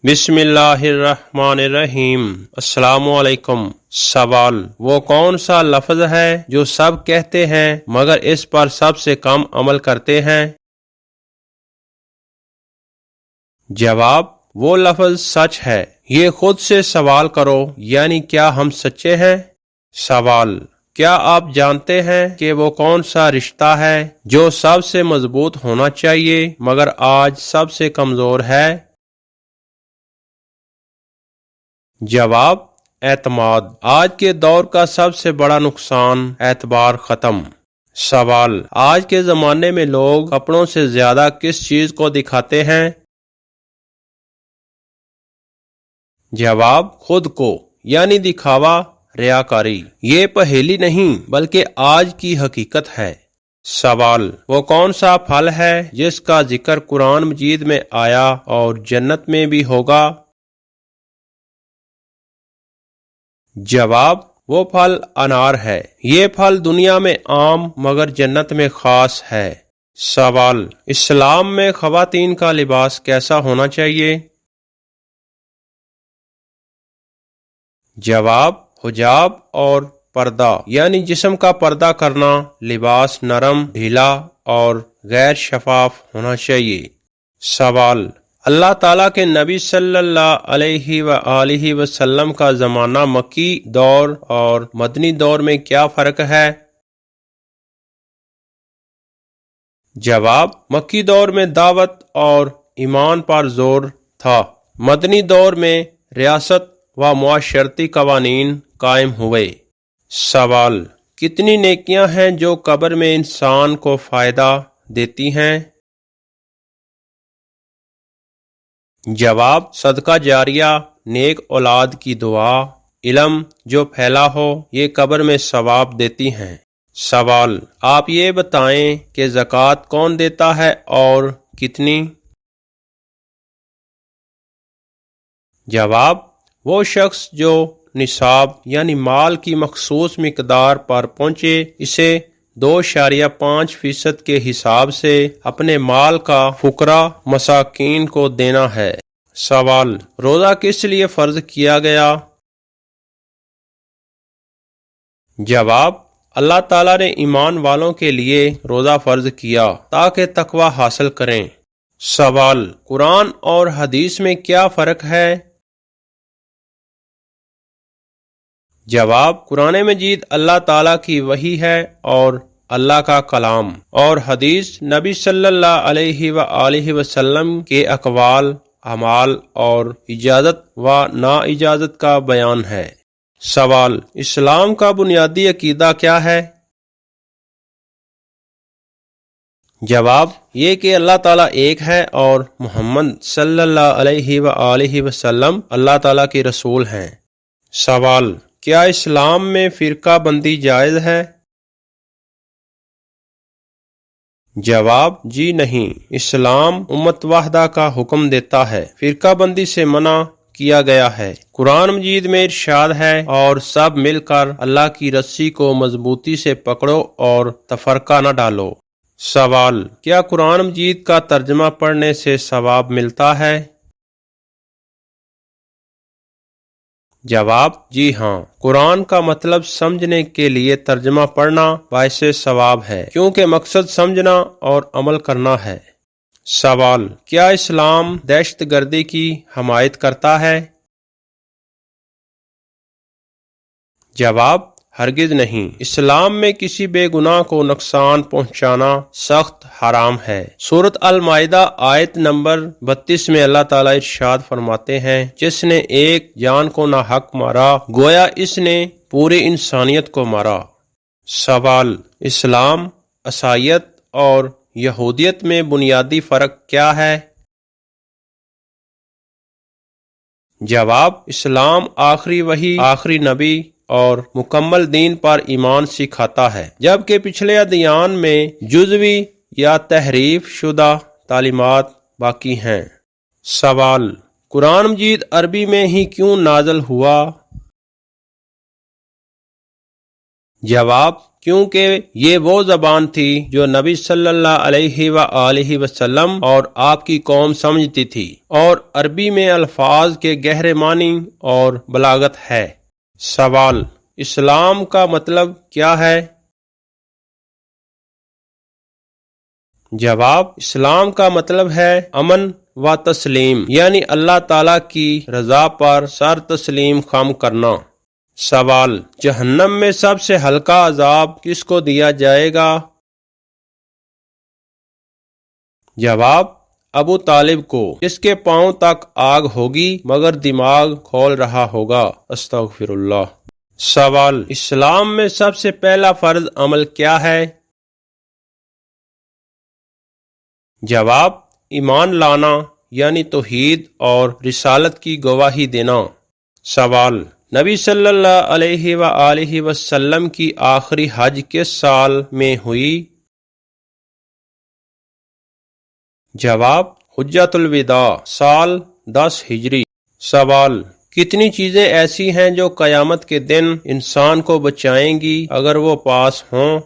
بسم اللہ الرحمن الرحیم۔ السلام علیکم۔ سوال: وہ کون سا لفظ ہے جو سب کہتے ہیں مگر اس پر سب سے کم عمل کرتے ہیں؟ جواب: وہ لفظ سچ ہے۔ یہ خود سے سوال کرو، یعنی کیا ہم سچے ہیں؟ سوال: کیا آپ جانتے ہیں کہ وہ کون سا رشتہ ہے جو سب سے مضبوط ہونا چاہیے مگر آج سب سے کمزور ہے؟ جواب: اعتماد۔ آج کے دور کا سب سے بڑا نقصان اعتبار ختم۔ سوال: آج کے زمانے میں لوگ کپڑوں سے زیادہ کس چیز کو دکھاتے ہیں؟ جواب: خود کو، یعنی دکھاوا، ریاکاری۔ یہ پہیلی نہیں بلکہ آج کی حقیقت ہے۔ سوال: وہ کون سا پھل ہے جس کا ذکر قرآن مجید میں آیا اور جنت میں بھی ہوگا؟ جواب: وہ پھل انار ہے۔ یہ پھل دنیا میں عام مگر جنت میں خاص ہے۔ سوال: اسلام میں خواتین کا لباس کیسا ہونا چاہیے؟ جواب: حجاب اور پردہ، یعنی جسم کا پردہ کرنا۔ لباس نرم، ڈھیلا اور غیر شفاف ہونا چاہیے۔ سوال: اللہ تعالیٰ کے نبی صلی اللہ علیہ وآلہ وسلم کا زمانہ مکی دور اور مدنی دور میں کیا فرق ہے؟ جواب: مکی دور میں دعوت اور ایمان پر زور تھا۔ مدنی دور میں ریاست و معاشرتی قوانین قائم ہوئے۔ سوال: کتنی نیکیاں ہیں جو قبر میں انسان کو فائدہ دیتی ہیں؟ جواب: صدقہ جاریہ، نیک اولاد کی دعا، علم جو پھیلا ہو، یہ قبر میں ثواب دیتی ہیں۔ سوال: آپ یہ بتائیں کہ زکوٰۃ کون دیتا ہے اور کتنی؟ جواب: وہ شخص جو نصاب یعنی مال کی مخصوص مقدار پر پہنچے، اسے 2.5% کے حساب سے اپنے مال کا فقراء مساکین کو دینا ہے۔ سوال: روزہ کس لیے فرض کیا گیا؟ جواب: اللہ تعالیٰ نے ایمان والوں کے لیے روزہ فرض کیا تاکہ تقوی حاصل کریں۔ سوال: قرآن اور حدیث میں کیا فرق ہے؟ جواب: قرآن مجید اللہ تعالیٰ کی وحی ہے اور اللہ کا کلام، اور حدیث نبی صلی اللہ علیہ وآلہ وسلم کے اقوال، اعمال اور اجازت و نا اجازت کا بیان ہے۔ سوال: اسلام کا بنیادی عقیدہ کیا ہے؟ جواب: یہ کہ اللہ تعالیٰ ایک ہے اور محمد صلی اللہ علیہ وآلہ وسلم اللہ تعالیٰ کے رسول ہیں۔ سوال: کیا اسلام میں فرقہ بندی جائز ہے؟ جواب: جی نہیں، اسلام امت واحدہ کا حکم دیتا ہے، فرقہ بندی سے منع کیا گیا ہے۔ قرآن مجید میں ارشاد ہے، اور سب مل کر اللہ کی رسی کو مضبوطی سے پکڑو اور تفرقہ نہ ڈالو۔ سوال: کیا قرآن مجید کا ترجمہ پڑھنے سے ثواب ملتا ہے؟ جواب: جی ہاں، قرآن کا مطلب سمجھنے کے لیے ترجمہ پڑھنا باعث ثواب ہے، کیونکہ مقصد سمجھنا اور عمل کرنا ہے۔ سوال: کیا اسلام دہشت گردی کی حمایت کرتا ہے؟ جواب: ہرگز نہیں، اسلام میں کسی بے گناہ کو نقصان پہنچانا سخت حرام ہے۔ سورۃ المائدہ آیت نمبر 32 میں اللہ تعالیٰ ارشاد فرماتے ہیں، جس نے ایک جان کو ناحق مارا گویا اس نے پوری انسانیت کو مارا۔ سوال: اسلام، عیسائیت اور یہودیت میں بنیادی فرق کیا ہے؟ جواب: اسلام آخری وحی، آخری نبی اور مکمل دین پر ایمان سکھاتا ہے، جبکہ پچھلے ادیان میں جزوی یا تحریف شدہ تعلیمات باقی ہیں۔ سوال: قرآن مجید عربی میں ہی کیوں نازل ہوا؟ جواب: کیونکہ یہ وہ زبان تھی جو نبی صلی اللہ علیہ وآلہ وسلم اور آپ کی قوم سمجھتی تھی، اور عربی میں الفاظ کے گہرے معنی اور بلاغت ہے۔ سوال: اسلام کا مطلب کیا ہے؟ جواب: اسلام کا مطلب ہے امن و تسلیم، یعنی اللہ تعالیٰ کی رضا پر سر تسلیم خم کرنا۔ سوال: جہنم میں سب سے ہلکا عذاب کس کو دیا جائے گا؟ جواب: ابو طالب کو، جس کے پاؤں تک آگ ہوگی مگر دماغ کھول رہا ہوگا۔ استغفر اللہ۔ سوال: اسلام میں سب سے پہلا فرض عمل کیا ہے؟ جواب: ایمان لانا، یعنی توحید اور رسالت کی گواہی دینا۔ سوال: نبی صلی اللہ علیہ وآلہ وسلم کی آخری حج کس سال میں ہوئی؟ جواب: حجۃ الوداع، سال 10 ہجری۔ سوال: کتنی چیزیں ایسی ہیں جو قیامت کے دن انسان کو بچائیں گی اگر وہ پاس ہوں؟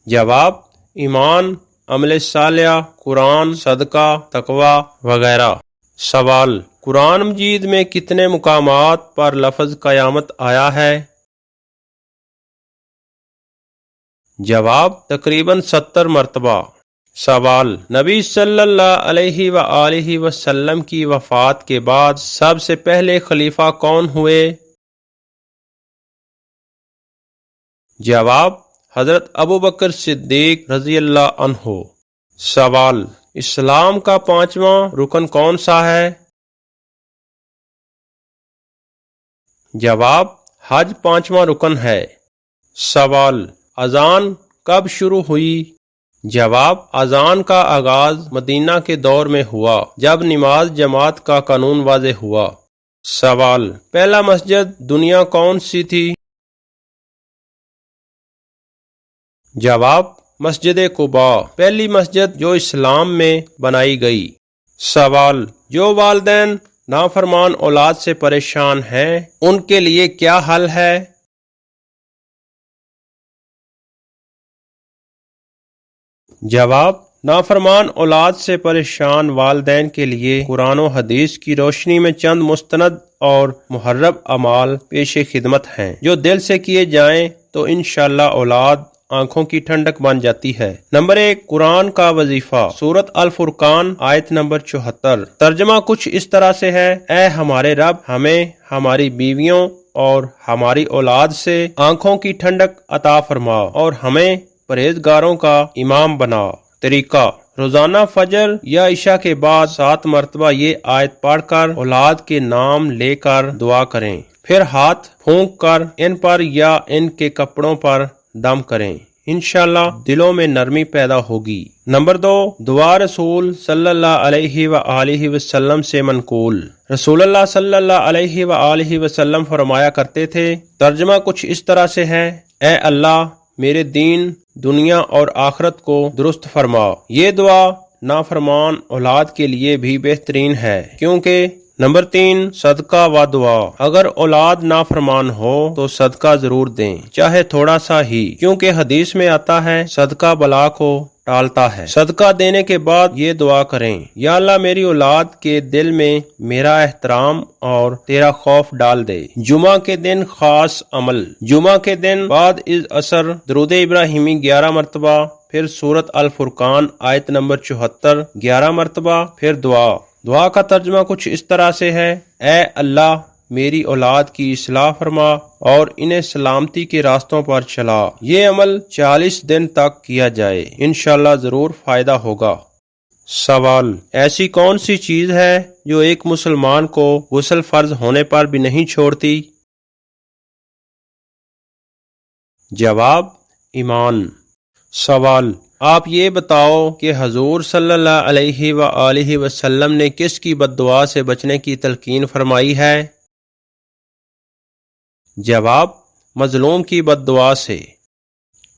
جواب: ایمان، عمل صالح، قرآن، صدقہ، تقوی وغیرہ۔ سوال: قرآن مجید میں کتنے مقامات پر لفظ قیامت آیا ہے؟ جواب: تقریباً 70 مرتبہ۔ سوال: نبی صلی اللہ علیہ وآلہ وسلم کی وفات کے بعد سب سے پہلے خلیفہ کون ہوئے؟ جواب: حضرت ابوبکر صدیق رضی اللہ عنہ۔ سوال: اسلام کا 5واں رکن کون سا ہے؟ جواب: حج 5واں رکن ہے۔ سوال: اذان کب شروع ہوئی؟ جواب: اذان کا آغاز مدینہ کے دور میں ہوا جب نماز جماعت کا قانون واضح ہوا۔ سوال: پہلا مسجد دنیا کون سی تھی؟ جواب: مسجد قباء، پہلی مسجد جو اسلام میں بنائی گئی۔ سوال: جو والدین نافرمان اولاد سے پریشان ہیں ان کے لیے کیا حل ہے؟ جواب: نافرمان اولاد سے پریشان والدین کے لیے قرآن و حدیث کی روشنی میں چند مستند اور محرم اعمال پیش خدمت ہیں جو دل سے کیے جائیں تو انشاءاللہ اولاد آنکھوں کی ٹھنڈک بن جاتی ہے۔ نمبر 1، قرآن کا وظیفہ، سورۃ الفرقان آیت نمبر 74۔ ترجمہ کچھ اس طرح سے ہے: اے ہمارے رب، ہمیں ہماری بیویوں اور ہماری اولاد سے آنکھوں کی ٹھنڈک عطا فرما اور ہمیں پرہیزگاروں کا امام بنا۔ طریقہ: روزانہ فجر یا عشاء کے بعد 7 مرتبہ یہ آیت پڑھ کر اولاد کے نام لے کر دعا کریں، پھر ہاتھ پھونک کر ان پر یا ان کے کپڑوں پر دم کریں، انشاءاللہ دلوں میں نرمی پیدا ہوگی۔ نمبر 2، دعا رسول صلی اللہ علیہ وآلہ وسلم سے منقول۔ رسول اللہ صلی اللہ علیہ وآلہ وسلم فرمایا کرتے تھے، ترجمہ کچھ اس طرح سے ہے: اے اللہ، میرے دین، دنیا اور آخرت کو درست فرما۔ یہ دعا نافرمان اولاد کے لیے بھی بہترین ہے کیونکہ نمبر 3، صدقہ و دعا۔ اگر اولاد نافرمان ہو تو صدقہ ضرور دیں، چاہے تھوڑا سا ہی، کیونکہ حدیث میں آتا ہے صدقہ بلا کو ٹالتا ہے۔ صدقہ دینے کے بعد یہ دعا کریں: یا اللہ، میری اولاد کے دل میں میرا احترام اور تیرا خوف ڈال دے۔ جمعہ کے دن خاص عمل: جمعہ کے دن بعد از عصر درود ابراہیمی 11 مرتبہ، پھر سورۃ الفرقان آیت نمبر 74 11 مرتبہ، پھر دعا کا ترجمہ کچھ اس طرح سے ہے: اے اللہ، میری اولاد کی اصلاح فرما اور انہیں سلامتی کے راستوں پر چلا۔ یہ عمل 40 دن تک کیا جائے، انشاءاللہ ضرور فائدہ ہوگا۔ سوال: ایسی کون سی چیز ہے جو ایک مسلمان کو غسل فرض ہونے پر بھی نہیں چھوڑتی؟ جواب: ایمان۔ سوال: آپ یہ بتاؤ کہ حضور صلی اللہ علیہ وآلہ وسلم نے کس کی بد دعا سے بچنے کی تلقین فرمائی ہے؟ جواب: مظلوم کی بد دعا سے۔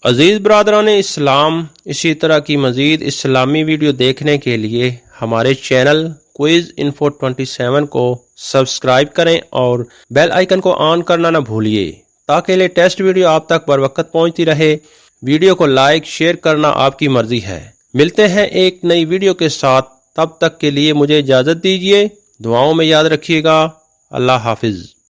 عزیز برادران اسلام، اسی طرح کی مزید اسلامی ویڈیو دیکھنے کے لیے ہمارے چینل کوئز انفو 27 کو سبسکرائب کریں اور بیل آئیکن کو آن کرنا نہ بھولیے تاکہ لیٹسٹ ویڈیو آپ تک بر وقت پہنچتی رہے۔ ویڈیو کو لائک شیئر کرنا آپ کی مرضی ہے۔ ملتے ہیں ایک نئی ویڈیو کے ساتھ، تب تک کے لیے مجھے اجازت دیجیے۔ دعاؤں میں یاد رکھیے گا۔ اللہ حافظ۔